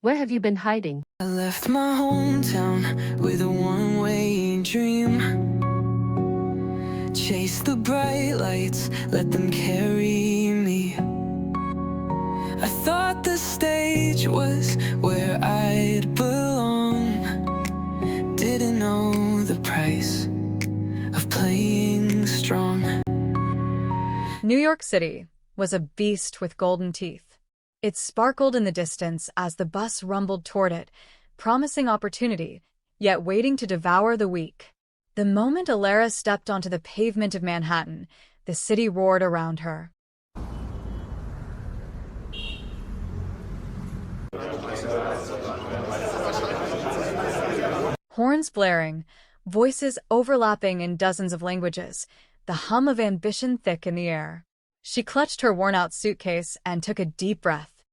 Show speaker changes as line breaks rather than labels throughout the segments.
Where have you been hiding?
I left my hometown with a one-way dream. Chase the bright lights, let them carry me. I thought the stage was where I'd belong. Didn't know the price of playing strong.
New York City was a beast with golden teeth. It sparkled in the distance as the bus rumbled toward it, promising opportunity, yet waiting to devour the weak. The moment Elara stepped onto the pavement of Manhattan, the city roared around her. Horns blaring, voices overlapping in dozens of languages, the hum of ambition thick in the air. She clutched her worn-out suitcase and took a deep breath.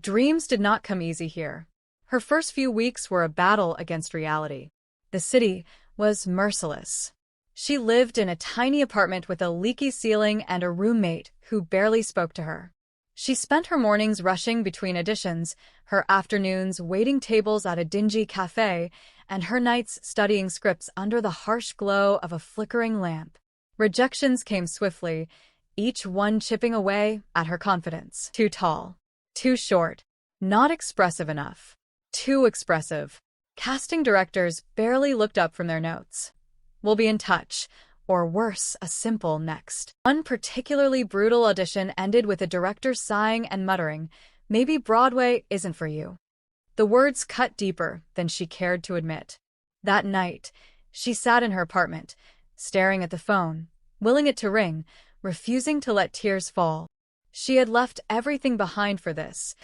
Dreams did not come easy here. Her first few weeks were a battle against reality. The city was merciless. She lived in a tiny apartment with a leaky ceiling and a roommate who barely spoke to her. She spent her mornings rushing between auditions, her afternoons waiting tables at a dingy cafe, and her nights studying scripts under the harsh glow of a flickering lamp. Rejections came swiftly, each one chipping away at her confidence. Too tall. Too short. Not expressive enough. Too expressive. Casting directors barely looked up from their notes. We'll be in touch. Or worse, a simple next. One particularly brutal audition ended with a director sighing and muttering, "Maybe Broadway isn't for you." The words cut deeper than she cared to admit. That night, she sat in her apartment, staring at the phone, willing it to ring, refusing to let tears fall. She had left everything behind for this.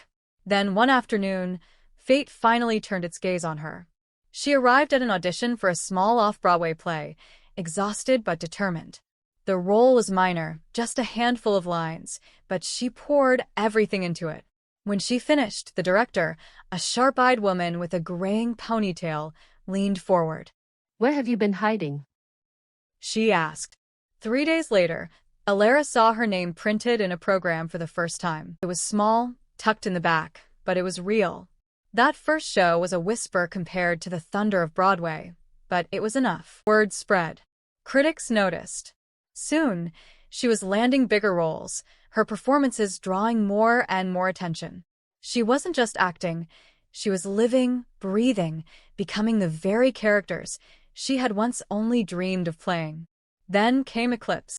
Then one afternoon, fate finally turned its gaze on her. She arrived at an audition for a small off-Broadway play, exhausted but determined. The role was minor, just a handful of lines, but she poured everything into it. When she finished, the director, a sharp-eyed woman with a graying ponytail, leaned forward.
Where have you been hiding?
She asked. 3 days later, Elara saw her name printed in a program for the first time. It was small, tucked in the back, but it was real. That first show was a whisper compared to the thunder of Broadway, but it was enough. Word spread. Critics noticed. Soon, she was landing bigger roles, her performances drawing more and more attention. She wasn't just acting, she was living, breathing, becoming the very characters she had once only dreamed of playing. Then came eclipse.